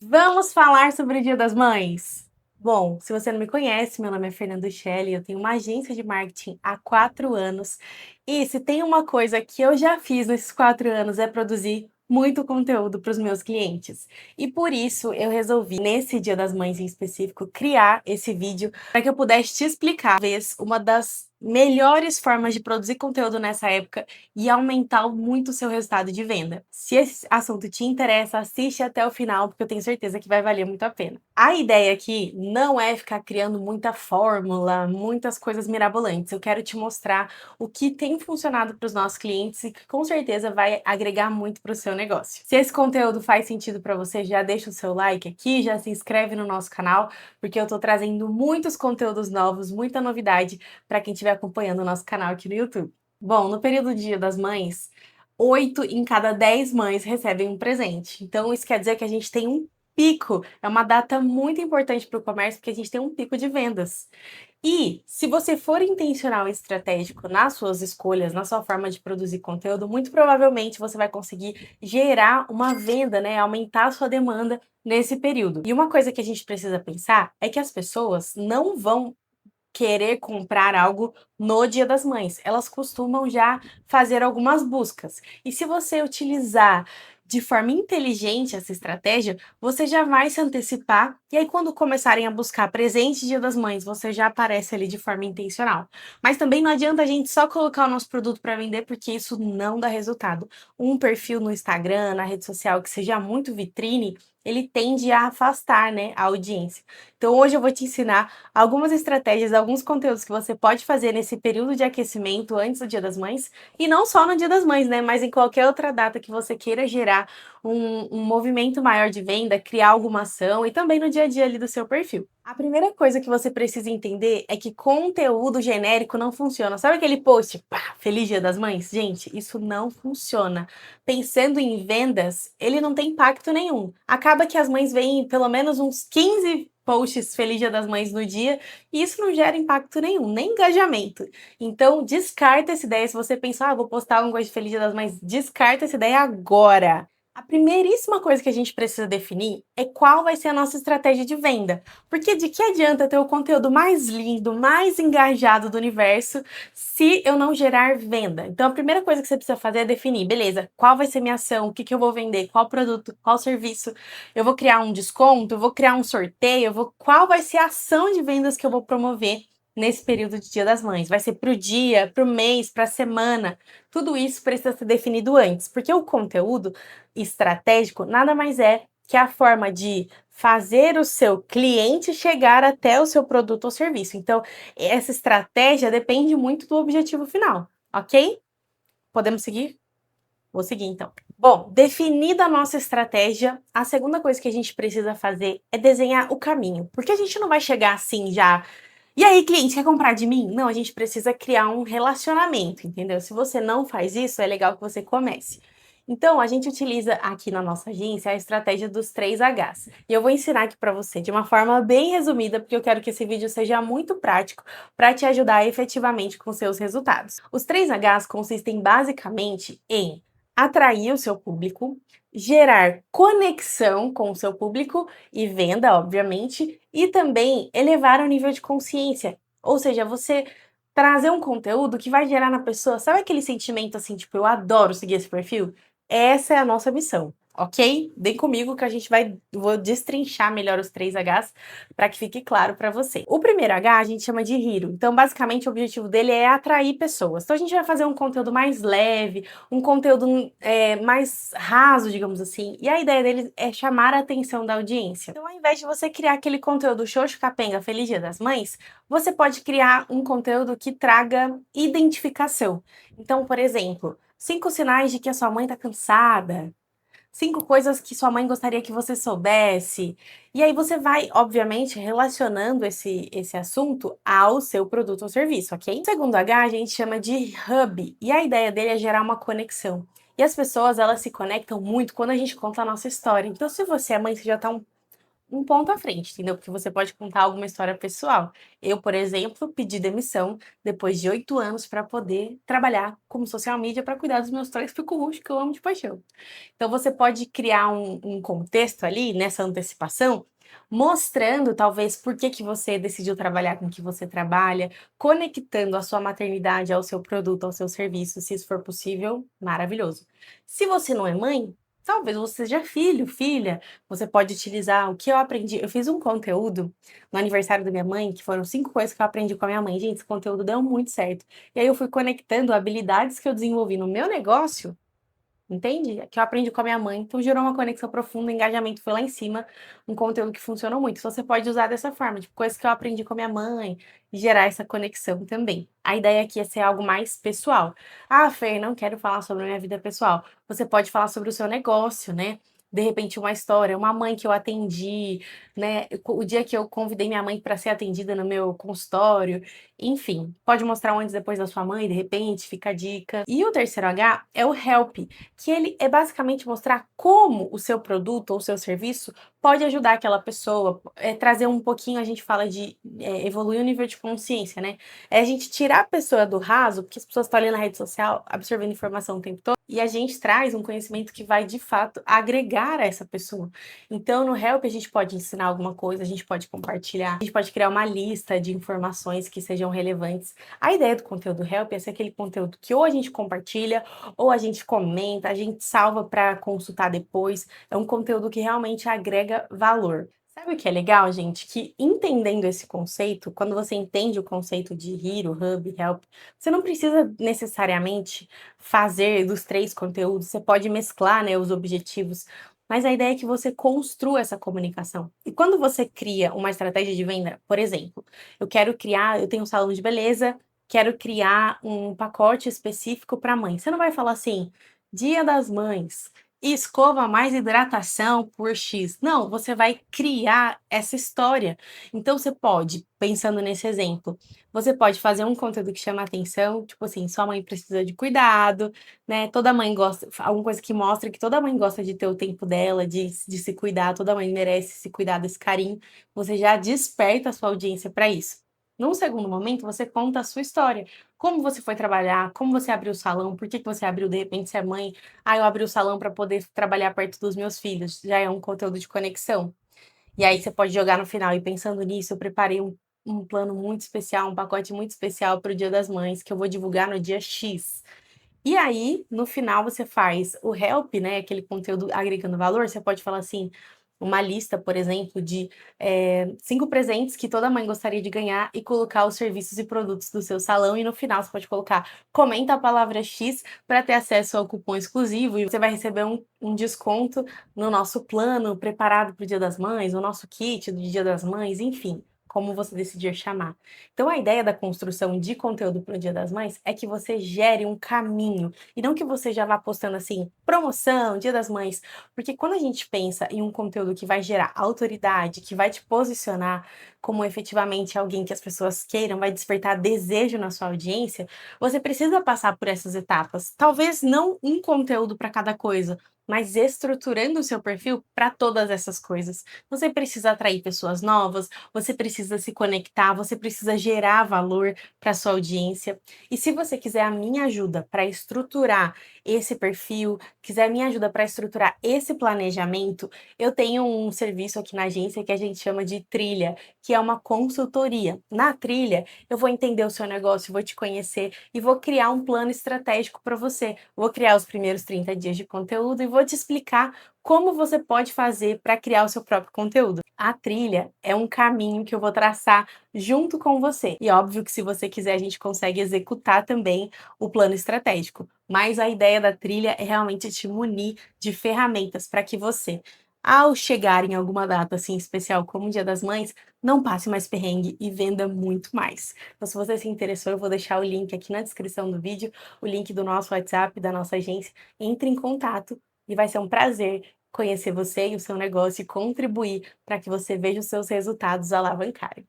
Vamos falar sobre o Dia das Mães? Bom, se você não me conhece, meu nome é Fernanda Shelley, eu tenho uma agência de marketing há 4 anos. E se tem uma coisa que eu já fiz nesses 4 anos é produzir muito conteúdo para os meus clientes. E por isso eu resolvi, nesse Dia das Mães em específico, criar esse vídeo para que eu pudesse te explicar, talvez, uma das melhores formas de produzir conteúdo nessa época e aumentar muito o seu resultado de venda. Se esse assunto te interessa, assiste até o final, porque eu tenho certeza que vai valer muito a pena. A ideia aqui não é ficar criando muita fórmula, muitas coisas mirabolantes. Eu quero te mostrar o que tem funcionado para os nossos clientes e que com certeza vai agregar muito para o seu negócio. Se esse conteúdo faz sentido para você, já deixa o seu like aqui, já se inscreve no nosso canal, porque eu estou trazendo muitos conteúdos novos, muita novidade para quem estiver acompanhando o nosso canal aqui no YouTube. Bom, no período do Dia das Mães, 8 em cada 10 mães recebem um presente. Então, isso quer dizer que a gente tem um pico. É uma data muito importante para o comércio, porque a gente tem um pico de vendas. E se você for intencional e estratégico nas suas escolhas, na sua forma de produzir conteúdo, muito provavelmente você vai conseguir gerar uma venda, né? Aumentar a sua demanda nesse período. E uma coisa que a gente precisa pensar é que as pessoas não vão querer comprar algo no Dia das Mães. Elas costumam já fazer algumas buscas. E se você utilizar de forma inteligente essa estratégia, você já vai se antecipar. E aí, quando começarem a buscar presente Dia das Mães, você já aparece ali de forma intencional. Mas também não adianta a gente só colocar o nosso produto para vender, porque isso não dá resultado. Um perfil no Instagram, na rede social que seja muito vitrine, ele tende a afastar, né, a audiência. Então, hoje eu vou te ensinar algumas estratégias, alguns conteúdos que você pode fazer nesse período de aquecimento antes do Dia das Mães, e não só no Dia das Mães, né? Mas em qualquer outra data que você queira gerar um movimento maior de venda, criar alguma ação e também no dia a dia ali do seu perfil. A primeira coisa que você precisa entender é que conteúdo genérico não funciona. Sabe aquele post, pá, Feliz Dia das Mães? Gente, isso não funciona. Pensando em vendas, ele não tem impacto nenhum. Acaba que as mães veem pelo menos uns 15 posts Feliz Dia das Mães no dia, e isso não gera impacto nenhum, nem engajamento. Então, descarta essa ideia. Se você pensar, vou postar um coisa de Feliz Dia das Mães, descarta essa ideia agora. A primeiríssima coisa que a gente precisa definir é qual vai ser a nossa estratégia de venda. Porque de que adianta ter o conteúdo mais lindo, mais engajado do universo, se eu não gerar venda? Então, a primeira coisa que você precisa fazer é definir, beleza, qual vai ser minha ação, o que eu vou vender, qual produto, qual serviço, eu vou criar um desconto, eu vou criar um sorteio, qual vai ser a ação de vendas que eu vou promover nesse período de Dia das Mães? Vai ser para o dia, para o mês, para a semana? Tudo isso precisa ser definido antes, porque o conteúdo estratégico nada mais é que a forma de fazer o seu cliente chegar até o seu produto ou serviço. Então, essa estratégia depende muito do objetivo final, ok? Podemos seguir? Vou seguir então. Bom, definida a nossa estratégia, a segunda coisa que a gente precisa fazer é desenhar o caminho. Porque a gente não vai chegar assim já. E aí, cliente, quer comprar de mim? Não, a gente precisa criar um relacionamento, entendeu? Se você não faz isso, é legal que você comece. Então, a gente utiliza aqui na nossa agência a estratégia dos 3 Hs. E eu vou ensinar aqui para você de uma forma bem resumida, porque eu quero que esse vídeo seja muito prático para te ajudar efetivamente com seus resultados. Os 3 Hs consistem basicamente em atrair o seu público, gerar conexão com o seu público e venda, obviamente, e também elevar o nível de consciência. Ou seja, você trazer um conteúdo que vai gerar na pessoa, sabe aquele sentimento assim, tipo, eu adoro seguir esse perfil? Essa é a nossa missão, ok? Vem comigo que a gente vou destrinchar melhor os 3 Hs para que fique claro para você. O primeiro H a gente chama de Hero, então basicamente o objetivo dele é atrair pessoas. Então a gente vai fazer um conteúdo mais leve, um conteúdo mais raso, digamos assim, e a ideia dele é chamar a atenção da audiência. Então ao invés de você criar aquele conteúdo xoxo capenga, Feliz Dia das Mães, você pode criar um conteúdo que traga identificação. Então, por exemplo, 5 sinais de que a sua mãe tá cansada. 5 coisas que sua mãe gostaria que você soubesse. E aí você vai, obviamente, relacionando esse assunto ao seu produto ou serviço, ok? O segundo H a gente chama de hub, e a ideia dele é gerar uma conexão. E as pessoas, elas se conectam muito quando a gente conta a nossa história. Então, se você é mãe, você já tá um ponto à frente, entendeu? Porque você pode contar alguma história pessoal. Eu, por exemplo, pedi demissão depois de 8 anos para poder trabalhar como social media para cuidar dos meus 3 picu-ruxos que eu amo de paixão. Então você pode criar um contexto ali, nessa antecipação, mostrando talvez por que que você decidiu trabalhar com o que você trabalha, conectando a sua maternidade ao seu produto, ao seu serviço, se isso for possível, maravilhoso. Se você não é mãe, talvez você seja filho, filha, você pode utilizar o que eu aprendi. Eu fiz um conteúdo no aniversário da minha mãe, que foram 5 coisas que eu aprendi com a minha mãe. Gente, esse conteúdo deu muito certo. E aí eu fui conectando habilidades que eu desenvolvi no meu negócio, entende? Que eu aprendi com a minha mãe, então gerou uma conexão profunda, o engajamento foi lá em cima, um conteúdo que funcionou muito. Então você pode usar dessa forma, tipo, coisas que eu aprendi com a minha mãe, e gerar essa conexão também. A ideia aqui é ser algo mais pessoal. Ah, Fer, não quero falar sobre a minha vida pessoal. Você pode falar sobre o seu negócio, né? De repente, uma história, uma mãe que eu atendi, né? O dia que eu convidei minha mãe para ser atendida no meu consultório, enfim, pode mostrar um antes e depois da sua mãe, de repente, fica a dica. E o terceiro H é o help, que ele é basicamente mostrar como o seu produto ou o seu serviço pode ajudar aquela pessoa, trazer um pouquinho, a gente fala de evoluir o nível de consciência, né? É a gente tirar a pessoa do raso, porque as pessoas estão ali na rede social absorvendo informação o tempo todo, e a gente traz um conhecimento que vai de fato agregar a essa pessoa. Então, no Help, a gente pode ensinar alguma coisa, a gente pode compartilhar, a gente pode criar uma lista de informações que sejam relevantes. A ideia do conteúdo Help é ser aquele conteúdo que ou a gente compartilha, ou a gente comenta, a gente salva para consultar depois. É um conteúdo que realmente agrega valor. Sabe o que é legal, gente? Que entendendo esse conceito, quando você entende o conceito de Hero, Hub, Help, você não precisa necessariamente fazer dos 3 conteúdos, você pode mesclar, né, os objetivos, mas a ideia é que você construa essa comunicação. E quando você cria uma estratégia de venda, por exemplo, eu tenho um salão de beleza, quero criar um pacote específico para mãe. Você não vai falar assim: Dia das Mães, escova mais hidratação por X. Não, você vai criar essa história. Então você pode, pensando nesse exemplo, você pode fazer um conteúdo que chama atenção, tipo assim, sua mãe precisa de cuidado, né? Toda mãe gosta, alguma coisa que mostra que toda mãe gosta de ter o tempo dela, de se cuidar, toda mãe merece esse cuidado, esse carinho. Você já desperta a sua audiência para isso. Num segundo momento, você conta a sua história. Como você foi trabalhar, como você abriu o salão, por que que você abriu, de repente, se é mãe, ah, eu abri o salão para poder trabalhar perto dos meus filhos. Já é um conteúdo de conexão. E aí você pode jogar no final. E pensando nisso, eu preparei um plano muito especial, um pacote muito especial para o Dia das Mães, que eu vou divulgar no dia X. E aí, no final, você faz o help, né? Aquele conteúdo agregando valor. Você pode falar assim, uma lista, por exemplo, de 5 presentes que toda mãe gostaria de ganhar e colocar os serviços e produtos do seu salão. E no final, você pode colocar, comenta a palavra X para ter acesso ao cupom exclusivo e você vai receber um desconto no nosso plano preparado para o Dia das Mães, o nosso kit do Dia das Mães, enfim. Como você decidir chamar. Então, a ideia da construção de conteúdo para o Dia das Mães é que você gere um caminho e não que você já vá postando assim, promoção, Dia das Mães, porque quando a gente pensa em um conteúdo que vai gerar autoridade, que vai te posicionar como efetivamente alguém que as pessoas queiram, vai despertar desejo na sua audiência, você precisa passar por essas etapas. Talvez não um conteúdo para cada coisa, mas estruturando o seu perfil para todas essas coisas. Você precisa atrair pessoas novas, você precisa se conectar, você precisa gerar valor para sua audiência. E se você quiser a minha ajuda para estruturar esse perfil, quiser a minha ajuda para estruturar esse planejamento, eu tenho um serviço aqui na agência que a gente chama de trilha, que é uma consultoria. Na trilha, eu vou entender o seu negócio, vou te conhecer e vou criar um plano estratégico para você. Vou criar os primeiros 30 dias de conteúdo e vou te explicar como você pode fazer para criar o seu próprio conteúdo. A trilha é um caminho que eu vou traçar junto com você. E óbvio que se você quiser, a gente consegue executar também o plano estratégico. Mas a ideia da trilha é realmente te munir de ferramentas para que você, ao chegar em alguma data assim especial como o Dia das Mães, não passe mais perrengue e venda muito mais. Então, se você se interessou, eu vou deixar o link aqui na descrição do vídeo, o link do nosso WhatsApp, da nossa agência. Entre em contato e vai ser um prazer conhecer você e o seu negócio e contribuir para que você veja os seus resultados alavancarem.